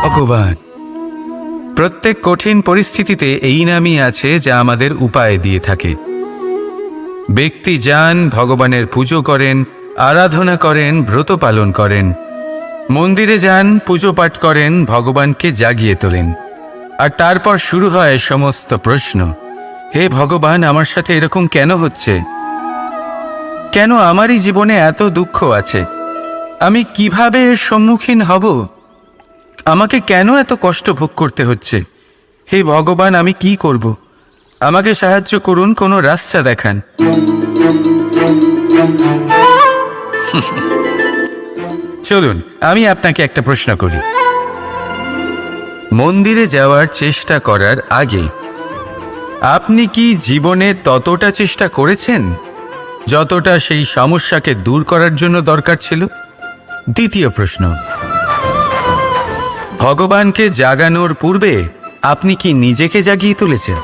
ভগবান। প্রত্যেক কঠিন পরিস্থিতিতে এই নামই আছে যা আমাদের উপায় দিয়ে থাকে। ব্যক্তি যান, ভগবানের পুজো করেন, আরাধনা করেন, ব্রত পালন করেন, মন্দিরে যান, পুজো পাঠ করেন, ভগবানকে জাগিয়ে তোলেন, আর তারপর শুরু হয় সমস্ত প্রশ্ন। হে ভগবান, আমার সাথে এরকম কেন হচ্ছে? কেন আমারই জীবনে এত দুঃখ আছে? আমি কিভাবে এর সম্মুখীন হব? আমাকে কেন এত কষ্ট ভোগ করতে হচ্ছে? হে ভগবান, আমি কি করব? আমাকে সাহায্য করুন, কোনো রাস্তা দেখান। চলুন আমি আপনাকে একটা প্রশ্ন করি। মন্দিরে যাওয়ার চেষ্টা করার আগে আপনি কি জীবনে ততটা চেষ্টা করেছেন যতটা সেই সমস্যাকে দূর করার জন্য দরকার ছিল? দ্বিতীয় প্রশ্ন, ভগবানকে জাগানোর পূর্বে আপনি কি নিজেকে জাগিয়ে তুলেছেন?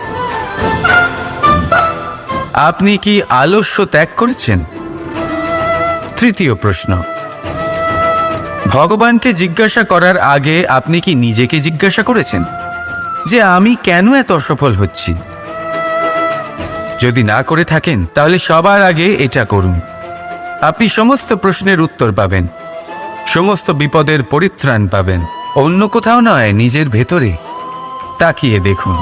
আপনি কি আলস্য ত্যাগ করেছেন? তৃতীয় প্রশ্ন, ভগবানকে জিজ্ঞাসা করার আগে আপনি কি নিজেকে জিজ্ঞাসা করেছেন যে আমি কেন এত অসফল হচ্ছি? যদি না করে থাকেন তাহলে সবার আগে এটা করুন। আপনি সমস্ত প্রশ্নের উত্তর পাবেন, সমস্ত বিপদের পরিত্রাণ পাবেন। অন্য কোথাও নয়, নিজের ভেতরে তাকিয়ে দেখুন।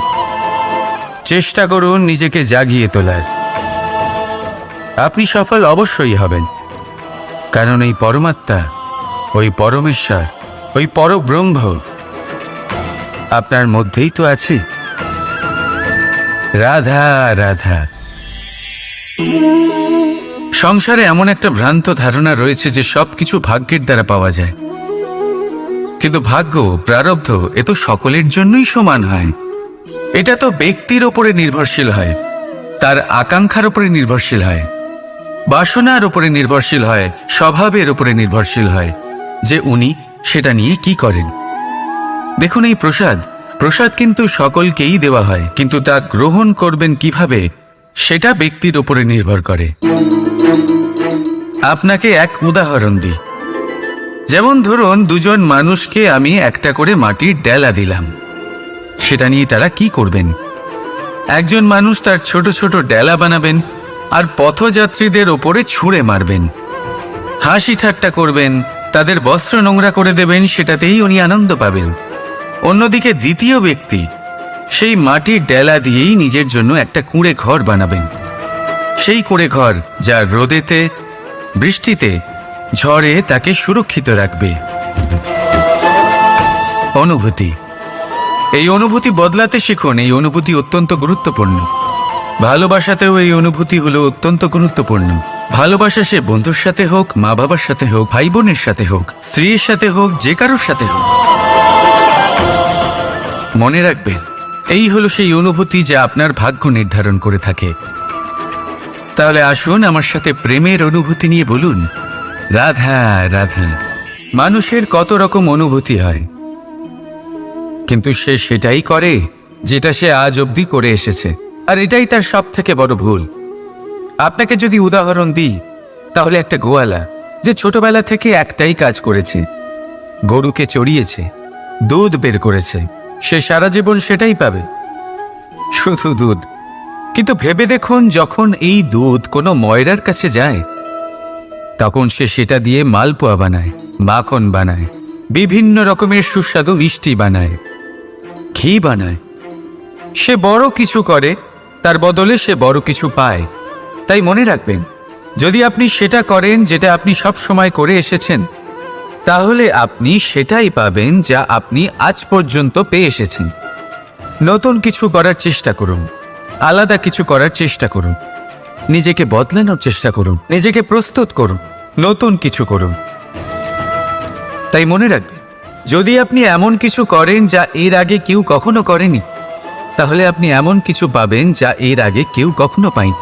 চেষ্টা করুন নিজেকে জাগিয়ে তোলার। আপনি সফল অবশ্যই হবেন, কারণ এই পরমাত্মা, ওই পরমেশ্বর, ওই পরব্রহ্ম আপনার মধ্যেই তো আছে। রাধা রাধা। সংসারে এমন একটা ভ্রান্ত ধারণা রয়েছে যে সবকিছু ভাগ্যের দ্বারা পাওয়া যায়, কিন্তু ভাগ্য, প্রারব্ধ এ তো সকলের জন্যই সমান হয়। এটা তো ব্যক্তির ওপরে নির্ভরশীল হয়, তার আকাঙ্ক্ষার উপরে নির্ভরশীল হয়, বাসনার উপরে নির্ভরশীল হয়, স্বভাবের উপরে নির্ভরশীল হয় যে উনি সেটা নিয়ে কি করেন। দেখুন, এই প্রসাদ কিন্তু সকলকেই দেওয়া হয়, কিন্তু তা গ্রহণ করবেন কিভাবে সেটা ব্যক্তির উপরে নির্ভর করে। আপনাকে এক উদাহরণ দিই। যেমন ধরুন, দুজন মানুষকে আমি একটা করে মাটির ডেলা দিলাম, সেটা নিয়ে তারা কি করবেন? একজন মানুষ তার ছোট ছোট ডেলা বানাবেন আর পথযাত্রীদের ওপরে ছুঁড়ে মারবেন, হাসি ঠাট্টা করবেন, তাদের বস্ত্র নোংরা করে দেবেন, সেটাতেই উনি আনন্দ পাবেন। অন্যদিকে দ্বিতীয় ব্যক্তি সেই মাটির ডেলা দিয়েই নিজের জন্য একটা কুঁড়ে ঘর বানাবেন। সেই কুঁড়ে ঘর যা রোদেতে, বৃষ্টিতে, ঝড়ে তাকে সুরক্ষিত রাখবে। অনুভূতি, এই অনুভূতি বদলাতে শিখুন। এই অনুভূতি অত্যন্ত গুরুত্বপূর্ণ। ভালোবাসাতেও এই অনুভূতি হলো অত্যন্ত গুরুত্বপূর্ণ। ভালোবাসা সে বন্ধুর সাথে হোক, মা বাবার সাথে হোক, ভাই বোনের সাথে হোক, স্ত্রীর সাথে হোক, যে কারোর সাথে হোক, মনে রাখবেন এই হলো সেই অনুভূতি যা আপনার ভাগ্য নির্ধারণ করে থাকে। তাহলে আসুন আমার সাথে প্রেমের অনুভূতি নিয়ে বলুন, রাধা রাধা। মানুষের কত রকম অনুভূতি হয়, কিন্তু সে সেটাই করে যেটা সে আজ অবধি করে এসেছে, আর এটাই তার সব থেকে বড় ভুল। আপনাকে যদি উদাহরণ দিই, তাহলে একটা গোয়ালা যে ছোটবেলা থেকে একটাই কাজ করেছে, গরুকে চড়িয়েছে, দুধ বের করেছে, সে সারা জীবন সেটাই পাবে, শুধু দুধ। কিন্তু ভেবে দেখুন, যখন এই দুধ কোনো ময়রার কাছে যায়, তখন সে সেটা দিয়ে মালপোয়া বানায়, মাখন বানায়, বিভিন্ন রকমের সুস্বাদু মিষ্টি বানায়, ঘি বানায়। সে বড় কিছু করে, তার বদলে সে বড় কিছু পায়। তাই মনে রাখবেন, যদি আপনি সেটা করেন যেটা আপনি সব সময় করে এসেছেন, তাহলে আপনি সেটাই পাবেন যা আপনি আজ পর্যন্ত পেয়ে এসেছেন। নতুন কিছু করার চেষ্টা করুন, আলাদা কিছু করার চেষ্টা করুন, নিজেকে বদলানোর চেষ্টা করুন, নিজেকে প্রস্তুত করুন, নতুন কিছু করুন। তাই মনে রাখবেন, যদি আপনি এমন কিছু করেন যা এর আগে কেউ কখনো করেনি, তাহলে আপনি এমন কিছু পাবেন যা এর আগে কেউ কখনো পায়নি।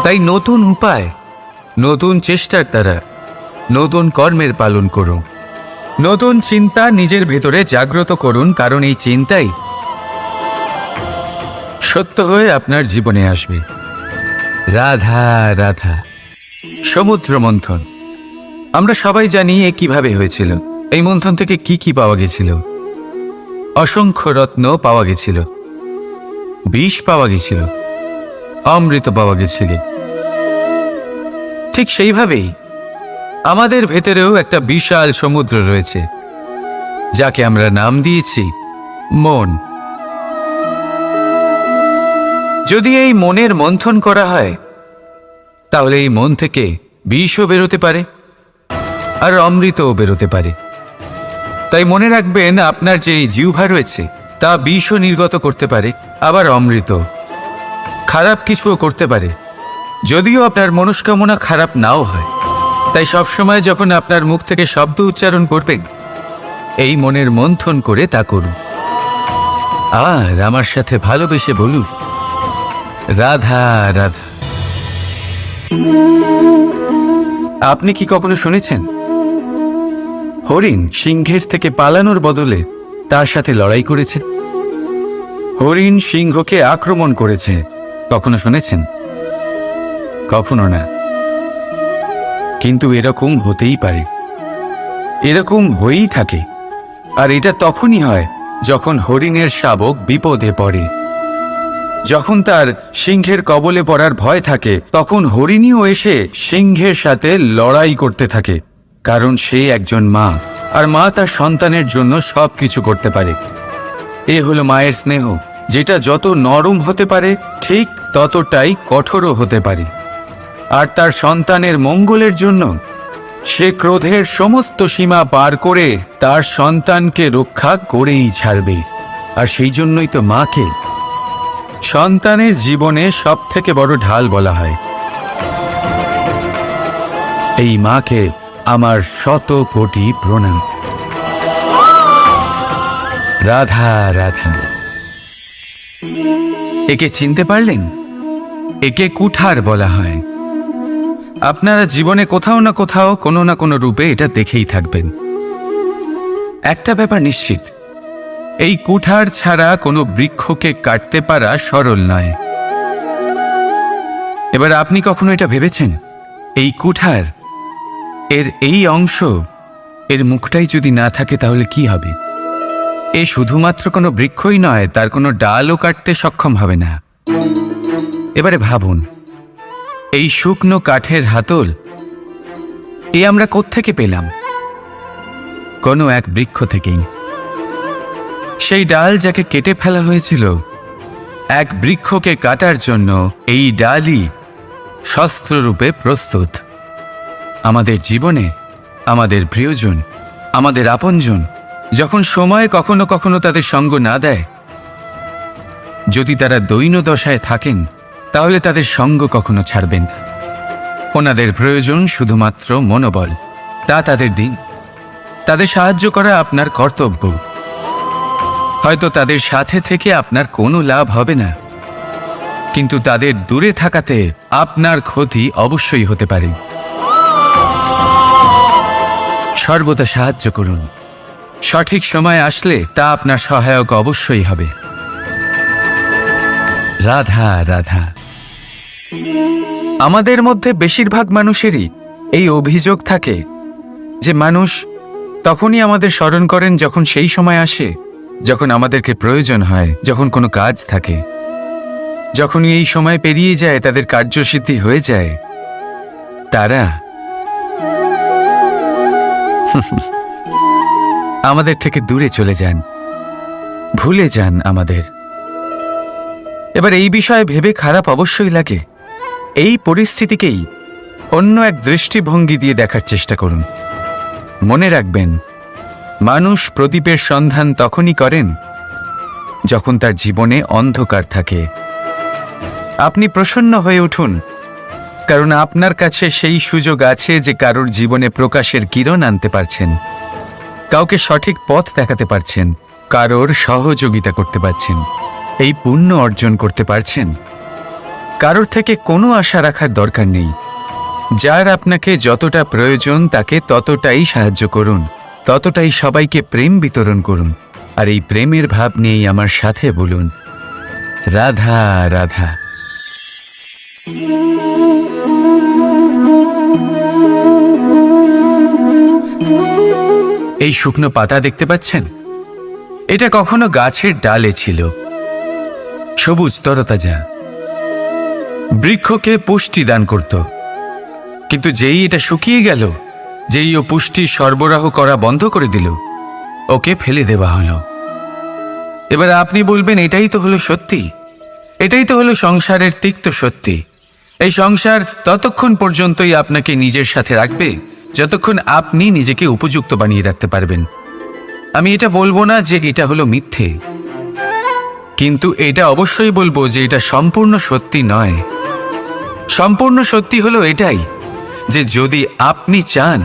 তাই নতুন উপায়, নতুন চেষ্টার দ্বারা নতুন কর্মের পালন করুন। নতুন চিন্তা নিজের ভেতরে জাগ্রত করুন, কারণ এই চিন্তাই সত্য হয়ে আপনার জীবনে আসবে। রাধা রাধা। সমুদ্র মন্থন আমরা সবাই জানি এ কিভাবে হয়েছিল। এই মন্থন থেকে কি কি পাওয়া গেছিল? অসংখ্য রত্ন পাওয়া গেছিল, বিষ পাওয়া গেছিল, অমৃত পাওয়া গেছিল। ঠিক সেইভাবেই আমাদের ভেতরেও একটা বিশাল সমুদ্র রয়েছে, যাকে আমরা নাম দিয়েছি মন। যদি এই মনের মন্থন করা হয়, তাহলে এই মন থেকে বিষও বেরোতে পারে আর অমৃতও বেরোতে পারে। তাই মনে রাখবেন, আপনার যে এই জিহ্বা রয়েছে তা বিষও নির্গত করতে পারে, আবার অমৃত, খারাপ কিছুও করতে পারে, যদিও আপনার মনস্কামনা খারাপ নাও হয়। তাই সবসময় যখন আপনার মুখ থেকে শব্দ উচ্চারণ করবেন, এই মনের মন্থন করে তা করুন। আর আমার সাথে ভালোবেসে বলুন, রাধা রাধা। আপনি কি কখনো শুনেছেন হরিণ সিংহের থেকে পালানোর বদলে তার সাথে লড়াই করেছে? হরিণ সিংহকে আক্রমণ করেছে, কখনো শুনেছেন? কখনো না। কিন্তু এরকম হতেই পারে, এরকম হয়েই থাকে। আর এটা তখনই হয় যখন হরিণের শাবক বিপদে পড়ে। যখন তার সিংহের কবলে পড়ার ভয় থাকে, তখন হরিণীও এসে সিংহের সাথে লড়াই করতে থাকে। কারণ সে একজন মা, আর মা তার সন্তানের জন্য সব কিছু করতে পারে। এ হলো মায়ের স্নেহ, যেটা যত নরম হতে পারে ঠিক ততটাই কঠোরও হতে পারে। আর তার সন্তানের মঙ্গলের জন্য সে ক্রোধের সমস্ত সীমা পার করে তার সন্তানকে রক্ষা করেই ছাড়বে। আর সেই জন্যই তো মাকে সন্তানের জীবনে সবথেকে বড় ঢাল বলা হয়। এই মাকে আমার শত কোটি প্রণাম। রাধা রাধা। একে চিনতে পারলেন? একে কুঠার বলা হয়। আপনারা জীবনে কোথাও না কোথাও কোনো না কোনো রূপে এটা দেখেই থাকবেন। একটা ব্যাপার নিশ্চিত, এই কুঠার ছাড়া কোনো বৃক্ষকে কাটতে পারা সরল নয়। এবার আপনি কখনো এটা ভেবেছেন, এই কুঠার এর এই অংশ, এর মুখটাই যদি না থাকে তাহলে কি হবে? এ শুধুমাত্র কোনো বৃক্ষই নয়, তার কোনো ডালও কাটতে সক্ষম হবে না। এবারে ভাবুন, এই শুকনো কাঠের হাতল এ আমরা কোত্থেকে পেলাম? কোনো এক বৃক্ষ থেকেই। সেই ডাল যাকে কেটে ফেলা হয়েছিল, এক বৃক্ষকে কাটার জন্য এই ডালই শস্ত্ররূপে প্রস্তুত। আমাদের জীবনে আমাদের প্রিয়জন, আমাদের আপনজন যখন সময় কখনো কখনো তাদের সঙ্গ না দেয়, যদি তারা দৈন্য দশায় থাকেন, তাহলে তাদের সঙ্গ কখনো ছাড়বেন না। ওনাদের প্রয়োজন শুধুমাত্র মনোবল। তা তাদের দিন, তাদের সাহায্য করা আপনার কর্তব্য। হয়তো তাদের সাথে থেকে আপনার কোনো লাভ হবে না, কিন্তু তাদের দূরে থাকাতে আপনার ক্ষতি অবশ্যই হতে পারে। সর্বদা সাহায্য করুন। সঠিক সময় আসলে তা আপনার সহায়ক অবশ্যই হবে। রাধা রাধা। আমাদের মধ্যে বেশিরভাগ মানুষেরই এই অভিযোগ থাকে যে মানুষ তখনই আমাদের স্মরণ করেন যখন সেই সময় আসে যখন আমাদেরকে প্রয়োজন হয়, যখন কোনো কাজ থাকে। যখনই এই সময় পেরিয়ে যায়, তাদের কার্যসিদ্ধি হয়ে যায়, তারা আমাদের থেকে দূরে চলে যান, ভুলে যান আমাদের। এবার এই বিষয়ে ভেবে খারাপ অবশ্যই লাগে। এই পরিস্থিতিকেই অন্য এক দৃষ্টিভঙ্গি দিয়ে দেখার চেষ্টা করুন। মনে রাখবেন, মানুষ প্রদীপের সন্ধান তখনই করেন যখন তার জীবনে অন্ধকার থাকে। আপনি প্রসন্ন হয়ে উঠুন, কারণ আপনার কাছে সেই সুযোগ আছে যে কারোর জীবনে প্রকাশের কিরণ আনতে পারছেন, কাউকে সঠিক পথ দেখাতে পারছেন, কারোর সহযোগিতা করতে পারছেন, এই পুণ্য অর্জন করতে পারছেন। কারোর থেকে কোনো আশা রাখার দরকার নেই। যার আপনাকে যতটা প্রয়োজন তাকে ততটাই সাহায্য করুন, ততটাই সবাইকে প্রেম বিতরণ করুন। আর এই প্রেমের ভাব নিয়েই আমার সাথে বলুন, রাধা রাধা। এই শুকনো পাতা দেখতে পাচ্ছেন? এটা কখনো গাছের ডালে ছিল, সবুজ তরতাজা, বৃক্ষকে পুষ্টি দান করত। কিন্তু যেই এটা শুকিয়ে গেল, যেই ও পুষ্টি সরবরাহ করা বন্ধ করে দিল, ওকে ফেলে দেওয়া হলো। এবার আপনি বলবেন, এটাই তো হলো সত্যি, এটাই তো হলো সংসারের তিক্ত সত্যি। এই সংসার ততক্ষণ পর্যন্তই আপনাকে নিজের সাথে রাখবে যতক্ষণ আপনি নিজেকে উপযুক্ত বানিয়ে রাখতে পারবেন। আমি এটা বলবো না যে এটা হলো মিথ্যে, কিন্তু এটা অবশ্যই বলবো যে এটা সম্পূর্ণ সত্যি নয়। সম্পূর্ণ সত্যি হলো এটাই যে যদি আপনি চান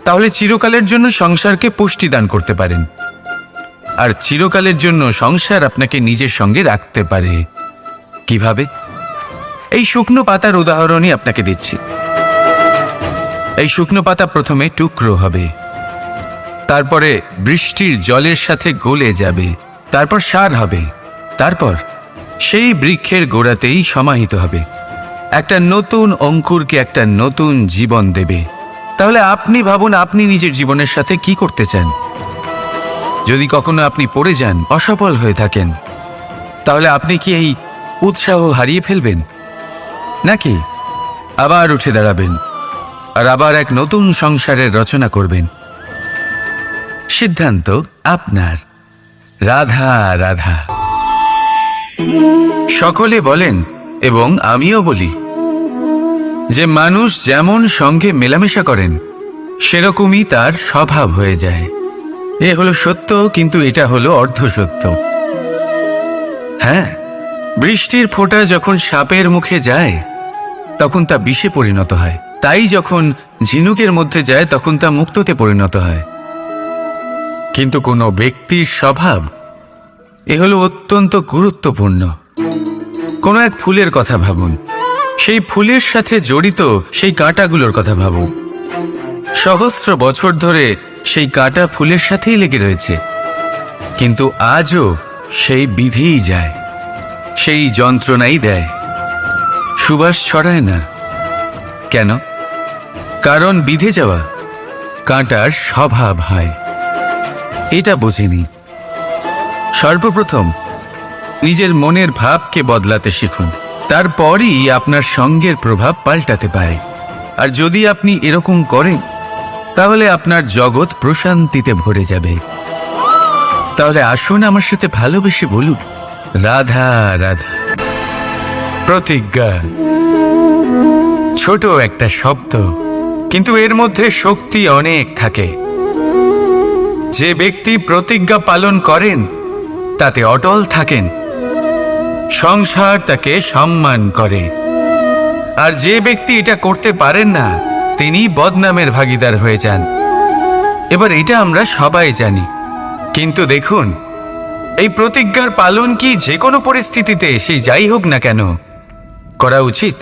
তাহলে চিরকালের জন্য সংসারকে পুষ্টি দান করতে পারেন, আর চিরকালের জন্য সংসার আপনাকে নিজের সঙ্গে রাখতে পারে। কিভাবে? এই শুকনো পাতার উদাহরণই আপনাকে দিচ্ছি। এই শুকনো পাতা প্রথমে টুকরো হবে, তারপরে বৃষ্টির জলের সাথে গলে যাবে, তারপর সার হবে, তারপর সেই বৃক্ষের গোড়াতেই সমাহিত হবে, একটা নতুন অঙ্কুরকে একটা নতুন জীবন দেবে। তাহলে আপনি ভাবুন, আপনি নিজের জীবনের সাথে কি করতে চান? যদি কখনো আপনি পড়ে যান, অসফল হয়ে থাকেন, তাহলে আপনি কি এই উৎসাহ হারিয়ে ফেলবেন, নাকি আবার উঠে দাঁড়াবেন আর আবার এক নতুন সংসারের রচনা করবেন? সিদ্ধান্ত আপনার। রাধা রাধা। সকলে বলেন এবং আমিও বলি যে মানুষ যেমন সঙ্গে মেলামেশা করেন সেরকমই তার স্বভাব হয়ে যায়। এ হলো সত্য, কিন্তু এটা হলো অর্ধ সত্য। হ্যাঁ, বৃষ্টির ফোঁটা যখন সাপের মুখে যায় তখন তা বিষে পরিণত হয়, তাই যখন ঝিনুকের মধ্যে যায় তখন তা মুক্ততে পরিণত হয়। কিন্তু কোনো ব্যক্তির স্বভাব, এ হলো অত্যন্ত গুরুত্বপূর্ণ। কোনো এক ফুলের কথা ভাবুন, সেই ফুলের সাথে জড়িত সেই কাঁটাগুলোর কথা ভাবুন। সহস্র বছর ধরে সেই কাঁটা ফুলের সাথেই লেগে রয়েছে, কিন্তু আজও সেই বিধেই যায়, সেই যন্ত্রণাই দেয়, সুবাস ছড়ায় না। কেন? কারণ বিধে যাওয়া কাঁটার স্বভাব হয়। এটা বোঝেনি। সর্বপ্রথম নিজের মনের ভাবকে বদলাতে শিখুন, তারপরই আপনার সঙ্গের প্রভাব পাল্টাতে পারে। আর যদি আপনি এরকম করেন তাহলে আপনার জগৎ প্রশান্তিতে ভরে যাবে। তাহলে আসুন আমার সাথে ভালোবেসে বলুন, রাধা রাধা। প্রতিজ্ঞা ছোট একটা শব্দ, কিন্তু এর মধ্যে শক্তি অনেক থাকে। যে ব্যক্তি প্রতিজ্ঞা পালন করেন তাতে অটল থাকেন, সংসার তাকে সম্মান করে। আর যে ব্যক্তি এটা করতে পারেন না তিনি বদনামের ভাগীদার হয়ে যান। এবার এটা আমরা সবাই জানি, কিন্তু দেখুন, এই প্রতিজ্ঞার পালন কি যে কোনো পরিস্থিতিতে সেই যাই হোক না কেন করা উচিত?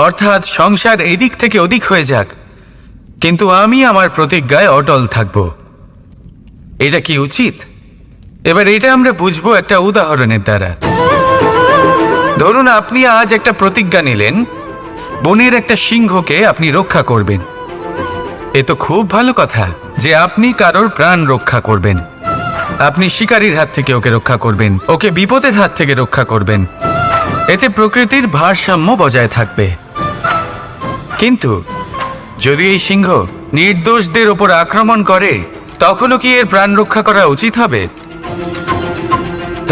অর্থাৎ সংসার এদিক থেকে ওদিক হয়ে যাক, কিন্তু আমি আমার প্রতিজ্ঞায় অটল থাকব, এটা কি উচিত? এবার এটা আমরা বুঝবো একটা উদাহরণের দ্বারা। ধরুন আপনি আজ একটা প্রতিজ্ঞা নিলেন, বনের একটা সিংহকে আপনি রক্ষা করবেন। এ তো খুব ভালো কথা যে আপনি কারোর প্রাণ রক্ষা করবেন। আপনি শিকারীর হাত থেকে ওকে রক্ষা করবেন, ওকে বিপদের হাত থেকে রক্ষা করবেন। এতে প্রকৃতির ভারসাম্য বজায় থাকবে। কিন্তু যদি এই সিংহ নির্দোষদের ওপর আক্রমণ করে, তখনও কি এর প্রাণ রক্ষা করা উচিত হবে?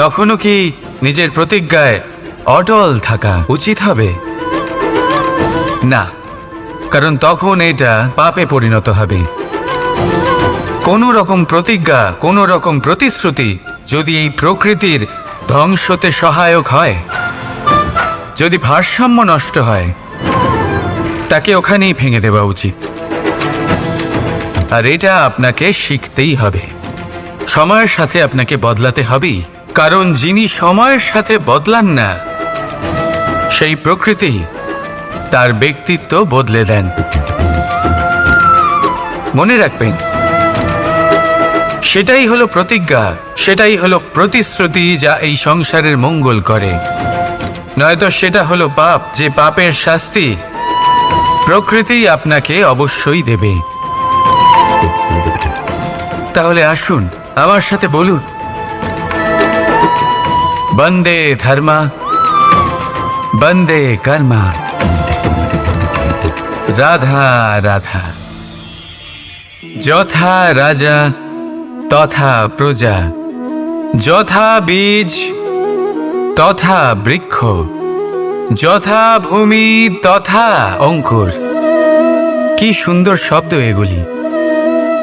তখনও কি নিজের প্রতিজ্ঞায় অটল থাকা উচিত হবে? না, কারণ তখন এটা পাপে পরিণত হবে। কোনো রকম প্রতিজ্ঞা, কোনো রকম প্রতিশ্রুতি যদি এই প্রকৃতির ধ্বংসতে সহায়ক হয়, যদি ভারসাম্য নষ্ট হয়, তাকে ওখানেই ভেঙে দেওয়া উচিত। আর এটা আপনাকে শিখতেই হবে, সময়ের সাথে আপনাকে বদলাতে হবেই। কারণ যিনি সময়ের সাথে বদলান না, সেই প্রকৃতি তার ব্যক্তিত্ব বদলে দেন। মনে রাখবেন, সেটাই হলো প্রতিজ্ঞা, সেটাই হলো প্রতিশ্রুতি যা এই সংসারের মঙ্গল করে। নয়তো সেটা হলো পাপ, যে পাপের শাস্তি প্রকৃতি আপনাকে অবশ্যই দেবে। তাহলে আসুন আমার সাথে বলুন, বন্দে ধর্মা বন্দে কর্মা, রাধা রাধা। যথা রাজা তথা প্রজা, যথা বীজ তথা বৃক্ষ, যথা ভূমি তথা অঙ্কুর। কি সুন্দর শব্দ এগুলি!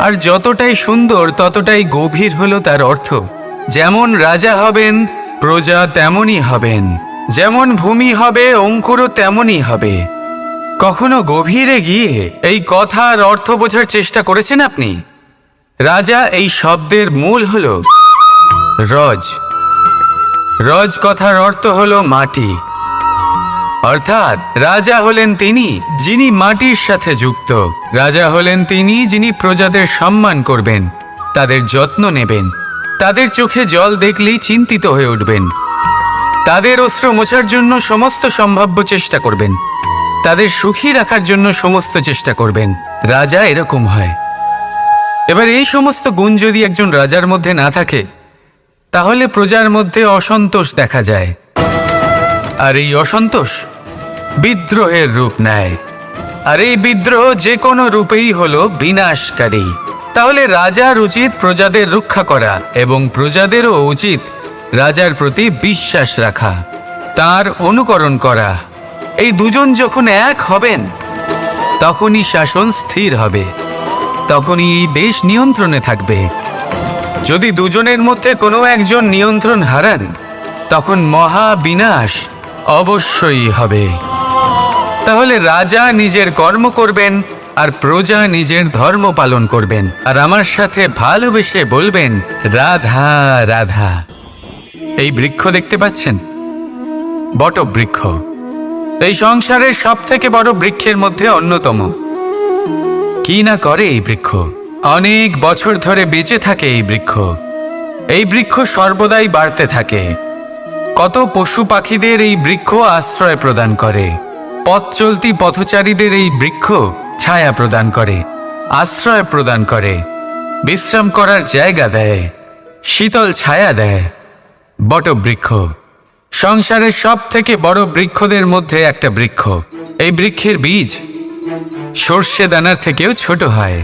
আর যতটাই সুন্দর ততটাই গভীর হলো তার অর্থ। যেমন রাজা হবেন প্রজা তেমনই হবেন, যেমন ভূমি হবে অঙ্কুরও তেমনই হবে। কখনো গভীরে গিয়ে এই কথার অর্থ বোঝার চেষ্টা করেছেন আপনি? রাজা এই শব্দের মূল হলো রজ। রজ কথার অর্থ হলো মাটি। অর্থাৎ রাজা হলেন তিনি যিনি মাটির সাথে যুক্ত। রাজা হলেন তিনি যিনি প্রজাদের সম্মান করবেন, তাদের যত্ন নেবেন, তাদের চোখে জল দেখলেই চিন্তিত হয়ে উঠবেন, তাদের অশ্রু মোছার জন্য সমস্ত সম্ভাব্য চেষ্টা করবেন, তাদের সুখী রাখার জন্য সমস্ত চেষ্টা করবেন। রাজা এরকম হয়। এবার এই সমস্ত গুণ যদি একজন রাজার মধ্যে না থাকে, তাহলে প্রজার মধ্যে অসন্তোষ দেখা যায়। আর এই অসন্তোষ বিদ্রোহের রূপ নেয়। আর এই বিদ্রোহ যে কোনো রূপেই হলো বিনাশকারী। তাহলে রাজার উচিত প্রজাদের রক্ষা করা এবং প্রজাদেরও উচিত রাজার প্রতি বিশ্বাস রাখা, তার অনুকরণ করা। এই দুজন যখন এক হবেন তখনই শাসন স্থির হবে, তখনই এই দেশ নিয়ন্ত্রণে থাকবে। যদি দুজনের মধ্যে কোনো একজন নিয়ন্ত্রণ হারান, তখন মহা বিনাশ অবশ্যই হবে। তাহলে রাজা নিজের কর্ম করবেন আর প্রজা নিজের ধর্ম পালন করবেন, আর আমার সাথে ভালোবেসে বলবেন রাধা রাধা। এই বৃক্ষ দেখতে পাচ্ছেন, বটবৃক্ষ। এই সংসারের সব থেকে বড় বৃক্ষের মধ্যে অন্যতম। কি না করে এই বৃক্ষ! অনেক বছর ধরে বেঁচে থাকে এই বৃক্ষ। এই বৃক্ষ সর্বদাই বাড়তে থাকে। কত পশু পাখিদের এই বৃক্ষ আশ্রয় প্রদান করে। পথ চলতি পথচারীদের এই বৃক্ষ ছায়া প্রদান করে, আশ্রয় প্রদান করে, বিশ্রাম করার জায়গা দেয়, শীতল ছায়া দেয়। বটবৃক্ষ সংসারের সব থেকে বড় বৃক্ষদের মধ্যে একটা বৃক্ষ। এই বৃক্ষের বীজ সর্ষে দানার থেকেও ছোট হয়,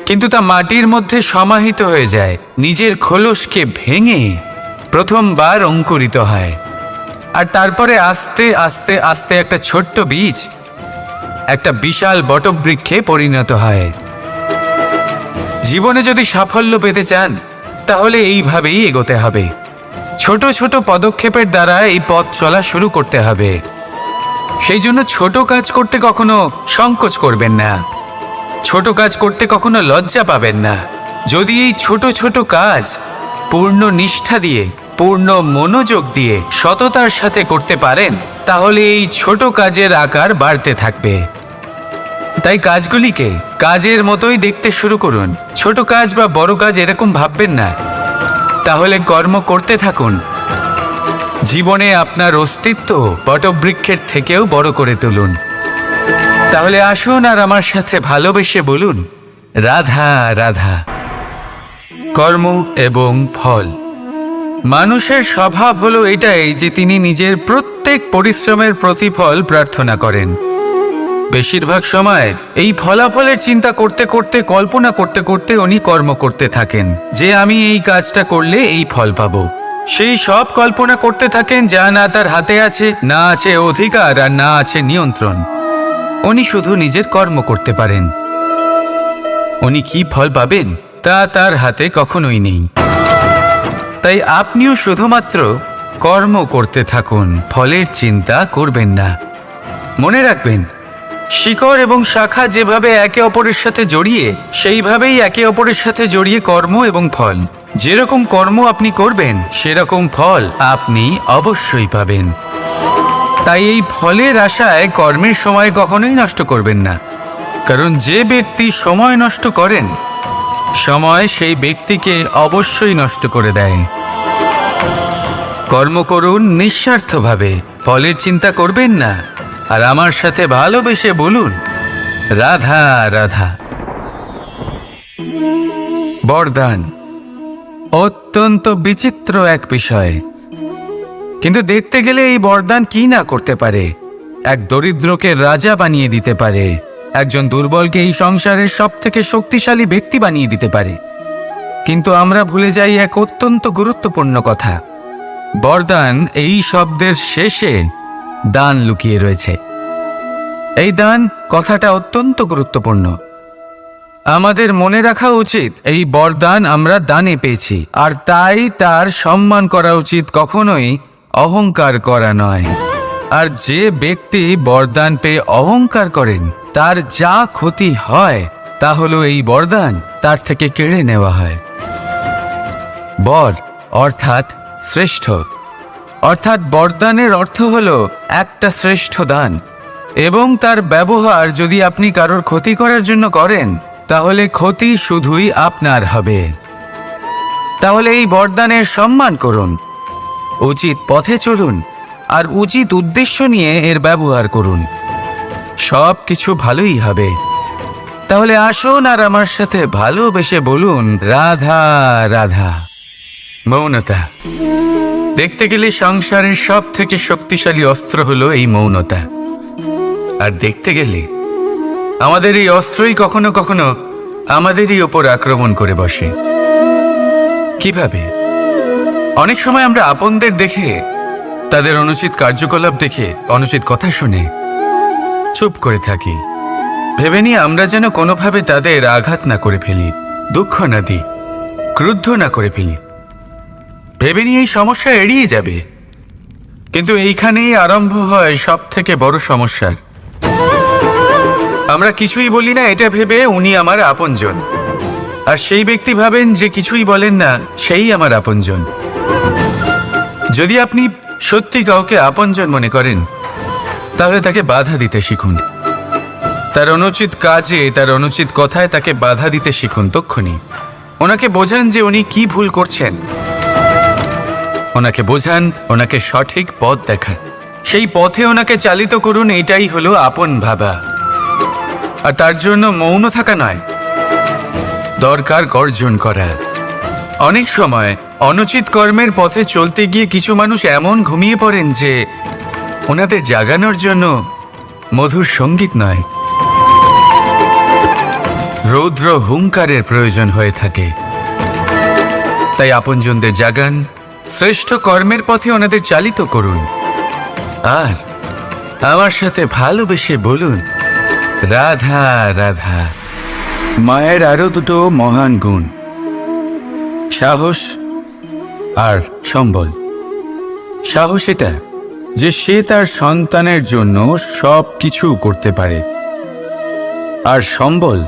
কিন্তু তা মাটির মধ্যে সমাহিত হয়ে যায়, নিজের খোলসকে ভেঙে প্রথমবার অঙ্কুরিত হয়। আর তারপরে আস্তে আস্তে আস্তে একটা ছোট্ট বীজ একটা বিশাল বটবৃক্ষে পরিণত হয়। জীবনে যদি সাফল্য পেতে চান, তাহলে এইভাবেই এগোতে হবে। ছোট ছোট পদক্ষেপের দ্বারা এই পথ চলা শুরু করতে হবে। সেই জন্য ছোট কাজ করতে কখনো সংকোচ করবেন না, ছোট কাজ করতে কখনো লজ্জা পাবেন না। যদি এই ছোট ছোট কাজ পূর্ণ নিষ্ঠা দিয়ে, পূর্ণ মনোযোগ দিয়ে, সততার সাথে করতে পারেন, তাহলে এই ছোট কাজের আকার বাড়তে থাকবে। তাই কাজগুলিকে কাজের মতোই দেখতে শুরু করুন। ছোট কাজ বা বড় কাজ এরকম ভাববেন না। তাহলে কর্ম করতে থাকুন। জীবনে আপনার অস্তিত্ব বটবৃক্ষের থেকেও বড় করে তুলুন। তাহলে আসুন আর আমার সাথে ভালোবেসে বলুন রাধা রাধা। কর্ম এবং ফল। মানুষের স্বভাব হলো এটাই যে তিনি নিজের প্রত্যেক পরিশ্রমের প্রতিফল প্রার্থনা করেন। বেশিরভাগ সময় এই ফলাফলের চিন্তা করতে করতে, কল্পনা করতে করতে উনি কর্ম করতে থাকেন যে আমি এই কাজটা করলে এই ফল পাবো। সেই সব কল্পনা করতে থাকেন যা না তার হাতে আছে, না আছে অধিকার, আর না আছে নিয়ন্ত্রণ। উনি শুধু নিজের কর্ম করতে পারেন। উনি কি ফল পাবেন তা তার হাতে কখনোই নেই। তাই আপনিও শুধুমাত্র কর্ম করতে থাকুন, ফলের চিন্তা করবেন না। মনে রাখবেন, শিকড় এবং শাখা যেভাবে একে অপরের সাথে জড়িয়ে, সেইভাবেই একে অপরের সাথে জড়িয়ে কর্ম এবং ফল। যেরকম কর্ম আপনি করবেন, সেরকম ফল আপনি অবশ্যই পাবেন। তাই এই ফলের আশায় কর্মের সময় কখনোই নষ্ট করবেন না, কারণ যে ব্যক্তি সময় নষ্ট করেন, সময় সেই ব্যক্তিকে অবশ্যই নষ্ট করে দেয়। কর্ম করুন নিঃস্বার্থভাবে, ফলের চিন্তা করবেন না, আর আমার সাথে ভালোবেসে বলুন রাধা রাধা। বরদান অত্যন্ত বিচিত্র এক বিষয়, কিন্তু দেখতে গেলে এই বরদান কি না করতে পারে। এক দরিদ্রকে রাজা বানিয়ে দিতে পারে, একজন দুর্বলকে এই সংসারের সব থেকে শক্তিশালী ব্যক্তি বানিয়ে দিতে পারে। কিন্তু আমরা ভুলে যাই এক অত্যন্ত গুরুত্বপূর্ণ কথা। বরদান এই শব্দের শেষে দান লুকিয়ে রয়েছে। এই দান কথাটা অত্যন্ত গুরুত্বপূর্ণ। আমাদের মনে রাখা উচিত এই বরদান আমরা দানে পেয়েছি, আর তাই তার সম্মান করা উচিত, কখনোই অহংকার করা নয়। আর যে ব্যক্তি বরদান পেয়ে অহংকার করেন তার যা ক্ষতি হয় তা হলো এই বরদান তার থেকে কেড়ে নেওয়া হয়। বর অর্থাৎ শ্রেষ্ঠ, অর্থাৎ বরদানের অর্থ হলো একটা শ্রেষ্ঠ দান, এবং তার ব্যবহার যদি আপনি কারোর ক্ষতি করার জন্য করেন তাহলে ক্ষতি শুধুই আপনার হবে। তাহলে এই বরদানের সম্মান করুন, উচিত পথে চলুন, আর উচিত উদ্দেশ্য নিয়ে এর ব্যবহার করুন, সব কিছু ভালোই হবে। তাহলে আসুন আর আমার সাথে ভালোবেসে বলুন, রাধা রাধা। মৌনতা। দেখতে গেলে সংসারের সব থেকে শক্তিশালী অস্ত্র হলো এই মৌনতা। আর দেখতে গেলে আমাদের এই অস্ত্রই কখনো কখনো আমাদেরই ওপর আক্রমণ করে বসে। কিভাবে? অনেক সময় আমরা আপনদের দেখে, তাদের অনুচিত কার্যকলাপ দেখে, অনুচিত কথা শুনে চুপ করে থাকি, ভেবে নিয়ে আমরা যেন কোনোভাবে তাদের আঘাত না করে ফেলি, দুঃখ না দিই, ক্রুদ্ধ না করে ফেলি, ভেবে নিয়ে এই সমস্যা এড়িয়ে যাবে। কিন্তু এইখানেই আরম্ভ হয় সব থেকে বড় সমস্যার। আমরা কিছুই বলি না এটা ভেবে উনি আমার আপনজন, আর সেই ব্যক্তি ভাবেন যে কিছুই বলেন না সেই আমার আপনজন। যদি আপনি সত্যি কাউকে আপনজন মনে করেন তাহলে তাকে বাধা দিতে শিখুন, তার অনুচিত কাজে, তার অনুচিত কথায় তাকে বাধা দিতে শিখুন। তক্ষুনি ওনাকে বোঝান যে উনি কি ভুল করছেন, ওনাকে বোঝান, ওনাকে সঠিক পথ দেখান, সেই পথে ওনাকে চালিত করুন। এটাই হলো আপন ভাবা। আর তার জন্য মৌন থাকা নয়, দরকার গর্জন করা। অনেক সময় অনুচিত কর্মের পথে চলতে গিয়ে কিছু মানুষ এমন ঘুমিয়ে পড়েন যে ওনাদের জাগানোর জন্য মধুর সঙ্গীত নয়, রৌদ্র হুঙ্কারের প্রয়োজন হয়ে থাকে। তাই আপনজনদের জাগান, শ্রেষ্ঠ কর্মের পথে ওনাদের চালিত করুন, আর আমার সাথে ভালোবেসে বলুন, রাধা রাধা। মায়ের আরো দুটো মহান গুণ, সাহস আর সম্বল। সাহস এটা যে সে তার সন্তানের জন্য সব কিছু করতে পারে, আর সম্বল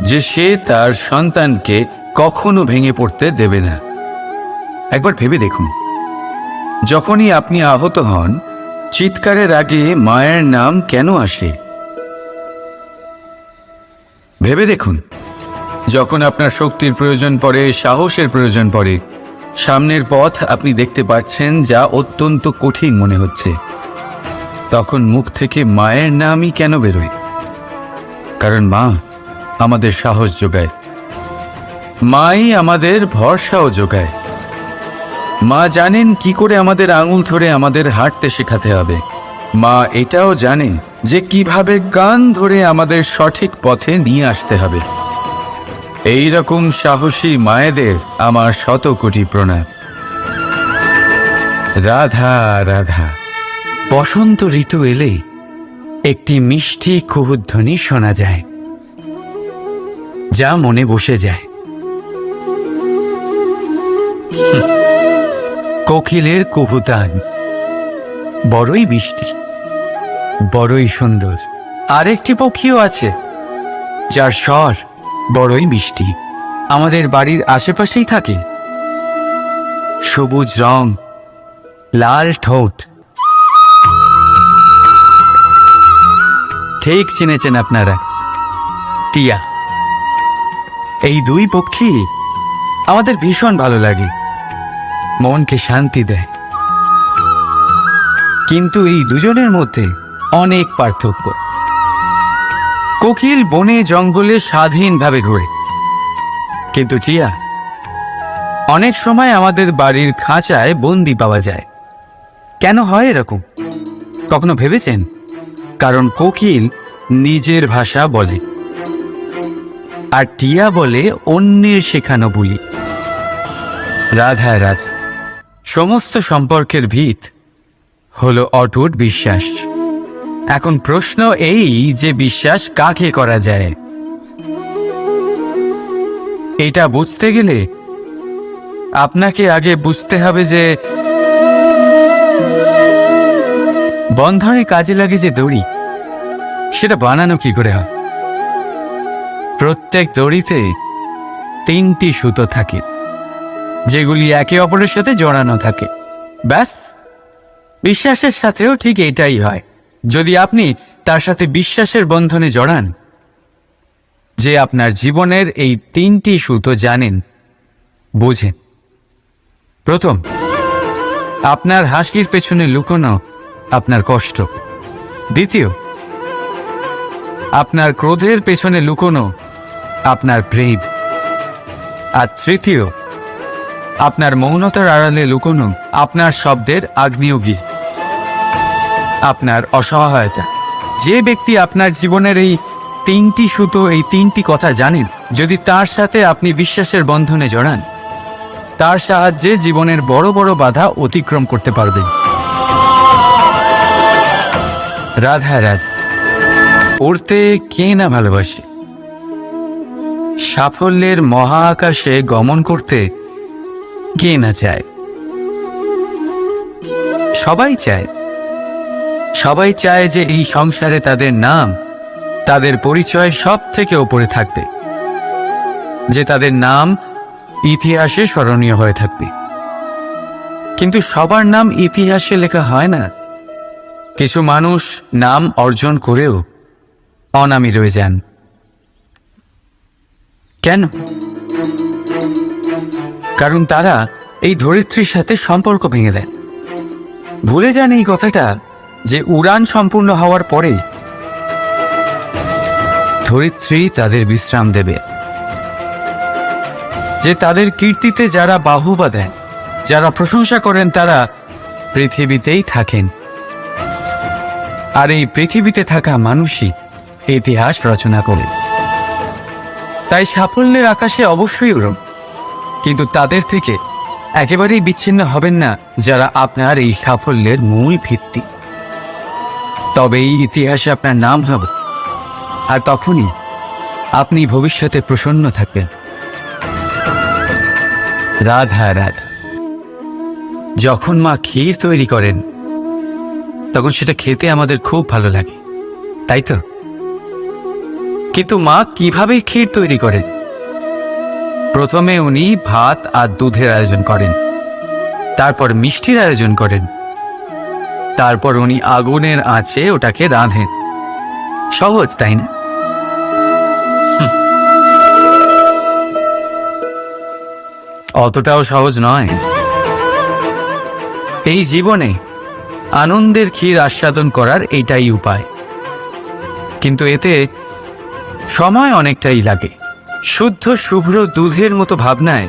যে সে তার সন্তানকে কখনো ভেঙে পড়তে দেবে না। একবার ভেবে দেখুন, যখনই আপনি আহত হন, চিৎকারের আগে মায়ের নাম কেন আসে? ভেবে দেখুন, যখন আপনার শক্তির প্রয়োজন পড়ে, সাহসের প্রয়োজন পড়ে, সামনের পথ আপনি দেখতে পাচ্ছেন যা অত্যন্ত কঠিন মনে হচ্ছে, তখন মুখ থেকে মায়ের নামই কেন বেরোয়? কারণ মা আমাদের সাহস যোগায়, মাই আমাদের ভরসাও যোগায়। মা জানেন কি করে আমাদের আঙুল ধরে আমাদের হাঁটতে শেখাতে হবে। মা এটাও জানে যে কিভাবে কান ধরে আমাদের সঠিক পথে নিয়ে আসতে হবে। এই রকম সাহসী মায়েদের আমার শত কোটি প্রণাম। রাধা রাধা। বসন্ত ঋতু এলেই একটি মিষ্টি কুহুধ্বনি শোনা যায়, যা মনে বসে যায়। কোকিলের কুহুতান বড়ই মিষ্টি, বড়ই সুন্দর। আরেকটি পক্ষীও আছে যার স্বর বড়ই মিষ্টি, আমাদের বাড়ির আশেপাশেই থাকে। সবুজ রং, লাল ঠোঁট, ঠিক চিনেছেন আপনারা, টিয়া। এই দুই পক্ষী আমাদের ভীষণ ভালো লাগে, মনকে শান্তি দেয়। কিন্তু এই দুজনের মধ্যে অনেক পার্থক্য। কোকিল বনে জঙ্গলে স্বাধীনভাবে ঘোরে, কিন্তু টিয়া, অনেক সময় আমাদের বাড়ির খাঁচায় বন্দি পাওয়া যায়। কেন হয় এরকম? কখনো ভেবেছেন? কারণ কোকিল নিজের ভাষা বলে, আর টিয়া বলে অন্যের শেখানো বুলি। রাধা রাধা। সমস্ত সম্পর্কের ভিত হলো অটুট বিশ্বাস। এখন প্রশ্ন এই যে বিশ্বাস কাকে করা যায়? এটা বুঝতে গেলে আপনাকে আগে বুঝতে হবে যে বন্ধনে কাজে লাগে যে দড়ি, সেটা বানানো কি করে হয়? প্রত্যেক দড়িতে 3টি সুতো থাকে, যেগুলি একে অপরের সাথে জড়ানো থাকে। ব্যাস, বিশ্বাসের সাথেও ঠিক এটাই হয়। যদি আপনি তার সাথে বিশ্বাসের বন্ধনে জড়ান, যে আপনার জীবনের এই 3টি সুতো জানেন, বোঝেন। প্রথম, আপনার হাসির পেছনে লুকোনো আপনার কষ্ট। দ্বিতীয়, আপনার ক্রোধের পেছনে লুকোনো আপনার প্রেম। আর তৃতীয়, আপনার মৌনতার আড়ালে লুকোনো আপনার শব্দের আগ্নেয়গিরি, আপনার অসহায়তা। যে ব্যক্তি আপনার জীবনের এই 3টি সুতো, এই 3টি কথা জানেন, যদি তার সাথে আপনি বিশ্বাসের বন্ধনে জড়ান, তার সাহায্যে জীবনের বড় বড় বাধা অতিক্রম করতে পারবেন। রাধা রাধা। উড়তে কে না ভালোবাসে? সাফল্যের মহা আকাশে গমন করতে কে না চায়? সবাই চায়। সবাই চায় যে এই সংসারে তাদের নাম, তাদের পরিচয় সব থেকে ওপরে থাকবে, যে তাদের নাম ইতিহাসে স্মরণীয় হয়ে থাকবে। কিন্তু সবার নাম ইতিহাসে লেখা হয় না। কিছু মানুষ নাম অর্জন করেও অনামী রয়ে যান। কেন? কারণ তারা এই ধরিত্রীর সাথে সম্পর্ক ভেঙে দেন। ভুলে যান এই কথাটা, যে উড়ান সম্পূর্ণ হওয়ার পরে ধরিত্রী তাদের বিশ্রাম দেবে, যে তাদের কীর্তিতে যারা বাহুবা দেন, যারা প্রশংসা করেন, তারা পৃথিবীতেই থাকেন। আর এই পৃথিবীতে থাকা মানুষই ইতিহাস রচনা করে। তাই সাফল্যের আকাশে অবশ্যই উড়ুন, কিন্তু তাদের থেকে একেবারেই বিচ্ছিন্ন হবেন না যারা আপনার এই সাফল্যের মূল ভিত্তি। তবেই ইতিহাসে আপনার নাম হবে, আর তখনই আপনি ভবিষ্যতে প্রসন্ন থাকবেন। রাধা রাধা। যখন মা ক্ষীর তৈরি করেন, তখন সেটা খেতে আমাদের খুব ভালো লাগে, তাই তো? কিন্তু মা কিভাবে ক্ষীর তৈরি করেন? প্রথমে উনি ভাত আর দুধের আয়োজন করেন, তারপর মিষ্টির আয়োজন করেন, তারপর উনি আগুনের আঁচে ওটাকে রাঁধেন। সহজ, তাই না? অতটাও সহজ নয়। এই জীবনে আনন্দের ক্ষীর আস্বাদন করার এটাই উপায়, কিন্তু এতে সময় অনেকটাই লাগে। শুদ্ধ শুভ্র দুধের মতো ভাবনায়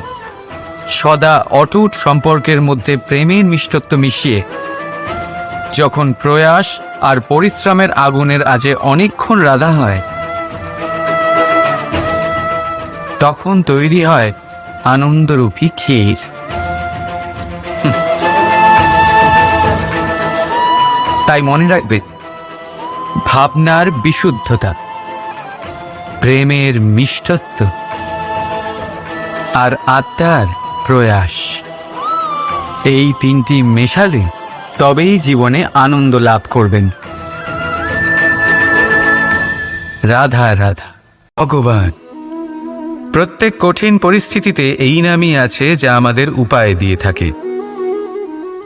সদা অটুট সম্পর্কের মধ্যে প্রেমের মিষ্টত্ব মিশিয়ে যখন প্রয়াস আর পরিশ্রমের আগুনের আজে অনেকক্ষণ রাধা হয়, তখন তৈরি হয় আনন্দরূপী ক্ষীর। তাই মনে রাখবে, ভাবনার বিশুদ্ধতা, প্রেমের মিষ্টত্ব আর আত্মার প্রয়াস, এই 3টি মেশালে তবেই জীবনে আনন্দ লাভ করবেন। রাধা রাধা। ভগবান প্রত্যেক কঠিন পরিস্থিতিতে এই নামই আছে যা আমাদের উপায় দিয়ে থাকে।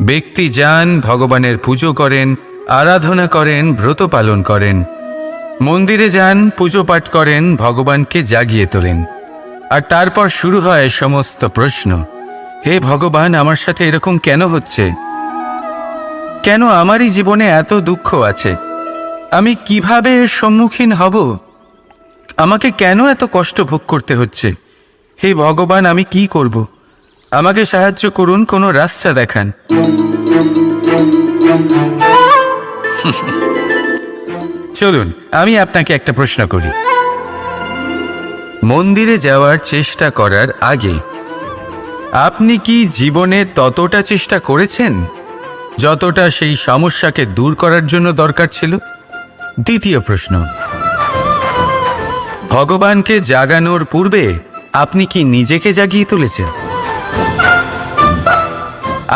ব্যক্তি যান, ভগবানের পুজো করেন, আরাধনা করেন, ব্রত পালন করেন, মন্দিরে যান, পুজো পাঠ করেন, ভগবানকে জাগিয়ে তোলেন, আর তারপর শুরু হয় সমস্ত প্রশ্ন। হে ভগবান, আমার সাথে এরকম কেন হচ্ছে? কেন আমারই জীবনে এত দুঃখ আছে? আমি কিভাবে এর সম্মুখীন হব? আমাকে কেন এত কষ্ট ভোগ করতে হচ্ছে? হে ভগবান, আমি কি করব? আমাকে সাহায্য করুন, কোনো রাস্তা দেখান। চলুন আমি আপনাকে একটা প্রশ্ন করি। মন্দিরে যাওয়ার চেষ্টা করার আগে আপনি কি জীবনে ততটা চেষ্টা করেছেন যতটা সেই সমস্যাকে দূর করার জন্য দরকার ছিল? দ্বিতীয় প্রশ্ন, ভগবানকে জাগানোর পূর্বে আপনি কি নিজেকে জাগিয়ে তুলেছেন?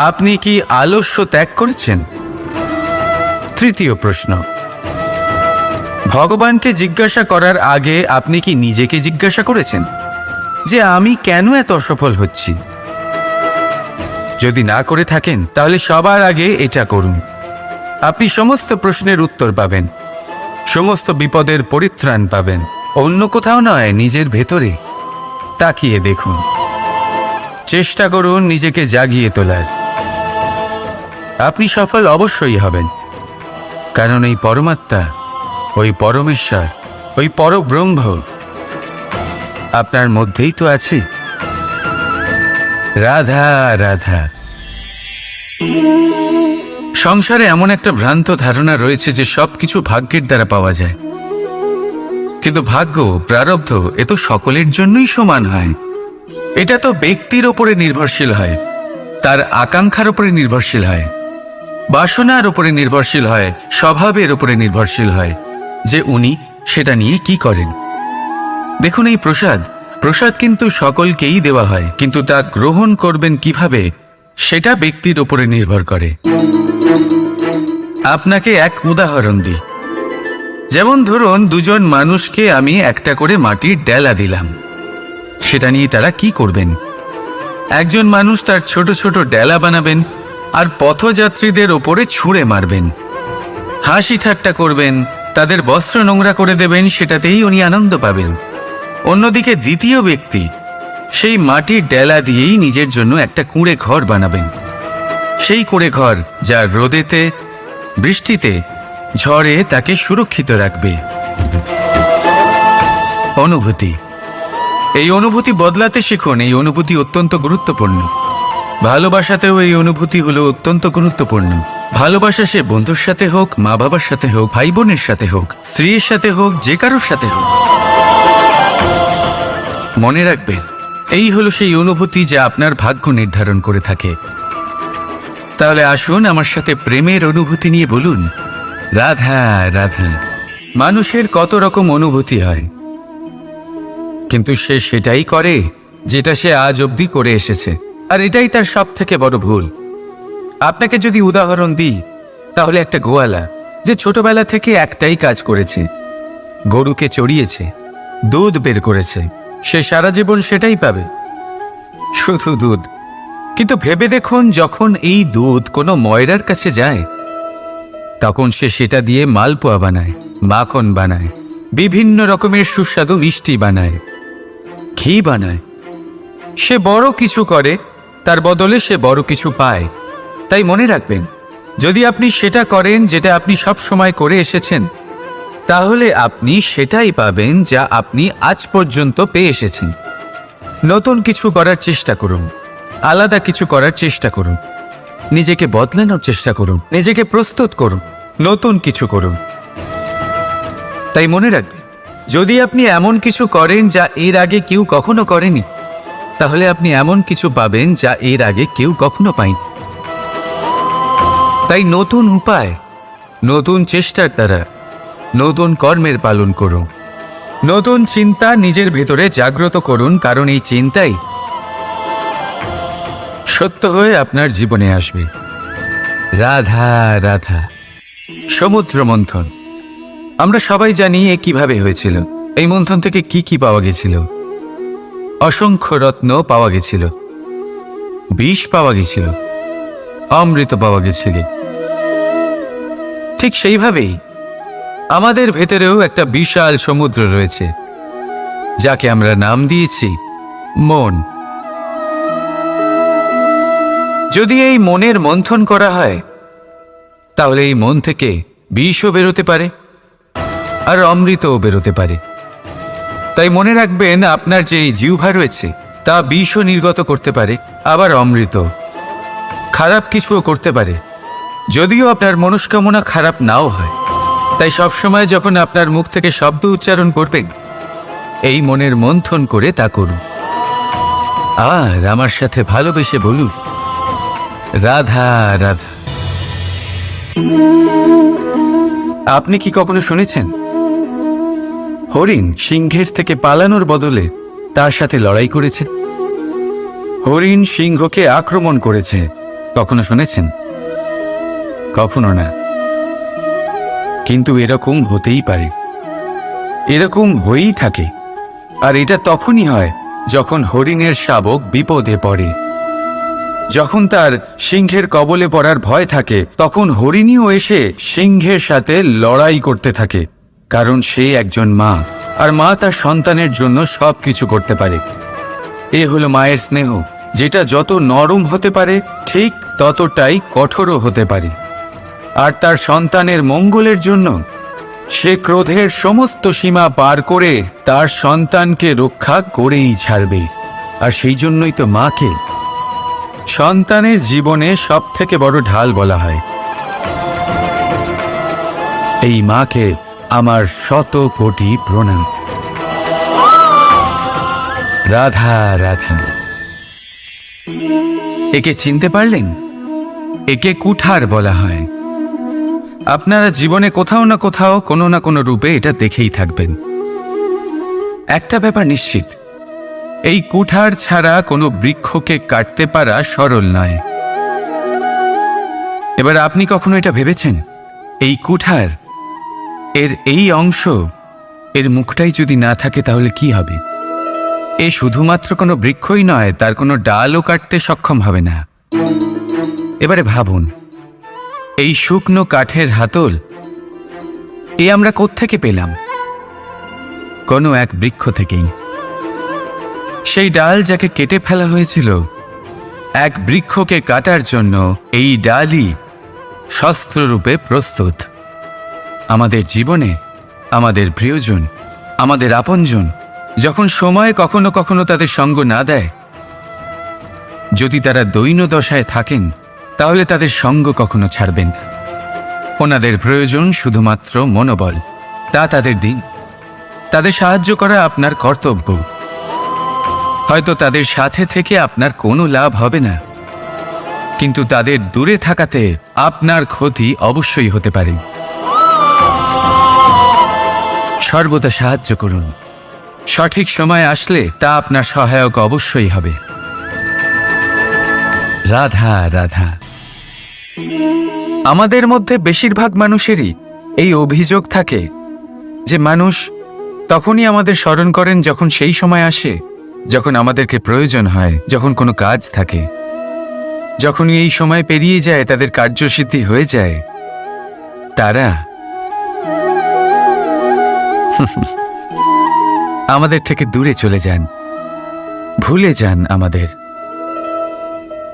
আপনি কি আলস্য ত্যাগ করেছেন? তৃতীয় প্রশ্ন, ভগবানকে জিজ্ঞাসা করার আগে আপনি কি নিজেকে জিজ্ঞাসা করেছেন যে আমি কেন এত অসফল হচ্ছি? যদি না করে থাকেন তাহলে সবার আগে এটা করুন। আপনি সমস্ত প্রশ্নের উত্তর পাবেন, সমস্ত বিপদের পরিত্রাণ পাবেন। অন্য কোথাও নয়, নিজের ভেতরে তাকিয়ে দেখুন। চেষ্টা করুন নিজেকে জাগিয়ে তোলার। আপনি সফল অবশ্যই হবেন, কারণ এই পরমাত্মা, ওই পরমেশ্বর, ওই পরব্রহ্ম আপনার মধ্যেই তো আছে। রাধা রাধা। সংসারে এমন একটা ভ্রান্ত ধারণা রয়েছে যে সবকিছু ভাগ্যের দ্বারা পাওয়া যায়, কিন্তু ভাগ্য, প্রারব্ধ এ তো সকলের জন্যই সমান হয়। এটা তো ব্যক্তির ওপরে নির্ভরশীল হয়, তার আকাঙ্ক্ষার উপরে নির্ভরশীল হয়, বাসনার উপরে নির্ভরশীল হয়, স্বভাবের উপরে নির্ভরশীল হয় যে উনি সেটা নিয়ে কি করেন। দেখুন, এই প্রসাদ কিন্তু সকলকেই দেওয়া হয়, কিন্তু তা গ্রহণ করবেন কিভাবে সেটা ব্যক্তির উপরে নির্ভর করে। আপনাকে এক উদাহরণ দিই। যেমন ধরুন, দুজন মানুষকে আমি একটা করে মাটির ডেলা দিলাম, সেটা নিয়ে তারা কি করবেন? একজন মানুষ তার ছোট ছোট ডেলা বানাবেন আর পথযাত্রীদের ওপরে ছুঁড়ে মারবেন, হাসি ঠাট্টা করবেন, তাদের বস্ত্র নোংরা করে দেবেন, সেটাতেই উনি আনন্দ পাবেন। অন্যদিকে দ্বিতীয় ব্যক্তি সেই মাটির ডেলা দিয়েই নিজের জন্য একটা কুঁড়ে ঘর বানাবেন। সেই কুঁড়ে ঘর যা রোদেতে, বৃষ্টিতে, ঝড়ে তাকে সুরক্ষিত রাখবে। অনুভূতি, এই অনুভূতি বদলাতে শিখুন। এই অনুভূতি অত্যন্ত গুরুত্বপূর্ণ। ভালোবাসাতেও এই অনুভূতি হলো অত্যন্ত গুরুত্বপূর্ণ। ভালোবাসা সে বন্ধুর সাথে হোক, মা বাবার সাথে হোক, ভাই বোনের সাথে হোক, স্ত্রীর সাথে হোক, যে কারোর সাথে হোক। মনে রাখবেন, এই হলো সেই অনুভূতি যা আপনার ভাগ্য নির্ধারণ করে থাকে। তাহলে আসুন আমার সাথে প্রেমের অনুভূতি নিয়ে বলুন, রাধা রাধা। মানুষের কত রকম অনুভূতি হয়, কিন্তু সে সেটাই করে যেটা সে আজ অবধি করে এসেছে, আর এটাই তার সব থেকে বড় ভুল। আপনাকে যদি উদাহরণ দিই, তাহলে একটা গোয়ালা যে ছোটবেলা থেকে একটাই কাজ করেছে, গরুকে চড়িয়েছে, দুধ বের করেছে, সে সারা জীবন সেটাই পাবে, শুধু দুধ। কিন্তু ভেবে দেখুন, যখন এই দুধ কোনো ময়রার কাছে যায়, তখন সে সেটা দিয়ে মালপোয়া বানায়, মাখন বানায়, বিভিন্ন রকমের সুস্বাদু মিষ্টি বানায়, ঘি বানায়। সে বড় কিছু করে, তার বদলে সে বড় কিছু পায়। তাই মনে রাখবেন, যদি আপনি সেটা করেন যেটা আপনি সব সময় করে এসেছেন, তাহলে আপনি সেটাই পাবেন যা আপনি আজ পর্যন্ত পেয়ে এসেছেন। নতুন কিছু করার চেষ্টা করুন, আলাদা কিছু করার চেষ্টা করুন, নিজেকে বদলানোর চেষ্টা করুন, নিজেকে প্রস্তুত করুন, নতুন কিছু করুন। তাই মনে রাখবেন, যদি আপনি এমন কিছু করেন যা এর আগে কেউ কখনো করেনি, তাহলে আপনি এমন কিছু পাবেন যা এর আগে কেউ কখনো পায়নি। তাই নতুন উপায়, নতুন চেষ্টার দ্বারা নতুন কর্মের পালন করুন। নতুন চিন্তা নিজের ভেতরে জাগ্রত করুন, কারণ এই চিন্তাই সত্য হয়ে আপনার জীবনে আসবে। রাধা রাধা। সমুদ্র মন্থন, আমরা সবাই জানি এ কিভাবে হয়েছিল। এই মন্থন থেকে কি কি পাওয়া গেছিল? অসংখ্য রত্ন পাওয়া গেছিল, বিষ পাওয়া গেছিল, অমৃত পাওয়া গেছিল। ঠিক সেইভাবেই আমাদের ভেতরেও একটা বিশাল সমুদ্র রয়েছে, যাকে আমরা নাম দিয়েছি মন। যদি এই মনের মন্থন করা হয়, তাহলে এই মন থেকে বিষও বেরোতে পারে আর অমৃতও বেরোতে পারে। তাই মনে রাখবেন, আপনার যে এই জিহ্বা রয়েছে তা বিষও নির্গত করতে পারে, আবার অমৃত, খারাপ কিছুও করতে পারে, যদিও আপনার মনস্কামনা খারাপ নাও হয়। তাই সবসময় যখন আপনার মুখ থেকে শব্দ উচ্চারণ করবেন, এই মনের মন্থন করে তা করুন। আর আমার সাথে ভালোবেসে বলুন, রাধা রাধা। আপনি কি কখনো শুনেছেন হরিণ সিংহের থেকে পালানোর বদলে তার সাথে লড়াই করেছে? হরিণ সিংহকে আক্রমণ করেছে, কখনো শুনেছেন? কখনো না। কিন্তু এরকম হতেই পারে, এরকম হয়েই থাকে। আর এটা তখনই হয় যখন হরিণের শাবক বিপদে পড়ে। যখন তার সিংহের কবলে পড়ার ভয় থাকে, তখন হরিণীও এসে সিংহের সাথে লড়াই করতে থাকে। কারণ সে একজন মা, আর মা তার সন্তানের জন্য সবকিছু করতে পারে। এ হলো মায়ের স্নেহ, যেটা যত নরম হতে পারে ঠিক ততটাই কঠোরও হতে পারে। আর তার সন্তানের মঙ্গলের জন্য সে ক্রোধের সমস্ত সীমা পার করে তার সন্তানকে রক্ষা করেই ছাড়বে। আর সেই জন্যই তো মাকে সন্তানের জীবনে সবথেকে বড় ঢাল বলা হয়। এই মাকে আমার শত কোটি প্রণাম। রাধা রাধা। একে চিনতে পারলেন? একে কুঠার বলা হয়। আপনারা জীবনে কোথাও না কোথাও কোনো না কোনো রূপে এটা দেখেই থাকবেন। একটা ব্যাপার নিশ্চিত, এই কুঠার ছাড়া কোনো বৃক্ষকে কাটতে পারা সরল নয়। এবার আপনি কখনো এটা ভেবেছেন, এই কুঠার এর এই অংশ, এর মুখটাই যদি না থাকে তাহলে কি হবে? এ শুধুমাত্র কোনো বৃক্ষই নয়, তার কোনো ডালও কাটতে সক্ষম হবে না। এবারে ভাবুন, এই শুকনো কাঠের হাতল এ আমরা কোত্থেকে পেলাম? কোনো এক বৃক্ষ থেকেই। সেই ডাল যাকে কেটে ফেলা হয়েছিল, এক বৃক্ষকে কাটার জন্য এই ডালই শস্ত্ররূপে প্রস্তুত। আমাদের জীবনে আমাদের প্রিয়জন, আমাদের আপনজন যখন সময় কখনো কখনো তাদের সঙ্গ না দেয়, যদি তারা দৈন্য দশায় থাকেন, তাহলে তাদের সঙ্গ কখনো ছাড়বেন না। ওনাদের প্রয়োজন শুধুমাত্র মনোবল। তা তাদের দিন। তাদের সাহায্য করা আপনার কর্তব্য। হয়তো তাদের সাথে থেকে আপনার কোনো লাভ হবে না, কিন্তু তাদের দূরে থাকাতে আপনার ক্ষতি অবশ্যই হতে পারে। সর্বদা সাহায্য করুন। সঠিক সময় আসলে তা আপনার সহায়ক অবশ্যই হবে। রাধা রাধা। আমাদের মধ্যে বেশিরভাগ মানুষেরই এই অভিযোগ থাকে যে মানুষ তখনই আমাদের স্মরণ করেন যখন সেই সময় আসে যখন আমাদেরকে প্রয়োজন হয়, যখন কোনো কাজ থাকে। যখনই এই সময় পেরিয়ে যায়, তাদের কার্যসিদ্ধি হয়ে যায়, তারা আমাদের থেকে দূরে চলে যান, ভুলে যান আমাদের।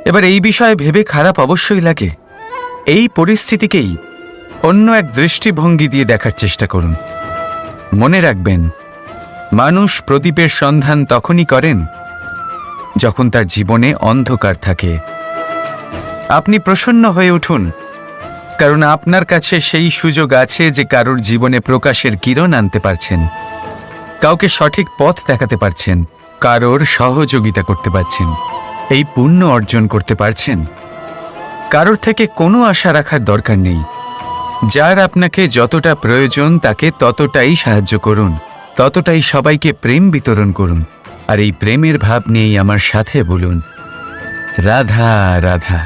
এবার এই বিষয়ে ভেবে খারাপ অবশ্যই লাগে। এই পরিস্থিতিকেই অন্য এক দৃষ্টিভঙ্গি দিয়ে দেখার চেষ্টা করুন। মনে রাখবেন, মানুষ প্রদীপের সন্ধান তখনই করেন যখন তার জীবনে অন্ধকার থাকে। আপনি প্রসন্ন হয়ে উঠুন, কারণ আপনার কাছে সেই সুযোগ আছে যে কারোর জীবনে প্রকাশের কিরণ আনতে পারছেন, কাউকে সঠিক পথ দেখাতে পারছেন, কারোর সহযোগিতা করতে পারছেন, এই পুণ্য অর্জন করতে পারছেন। কারোর থেকে কোনো আশা রাখার দরকার নেই। যার আপনাকে যতটা প্রয়োজন তাকে ততটাই সাহায্য করুন, ততটাই সবাইকে প্রেম বিতরণ করুন। আর এই প্রেমের ভাব নিয়েই আমার সাথে বলুন, রাধা রাধা।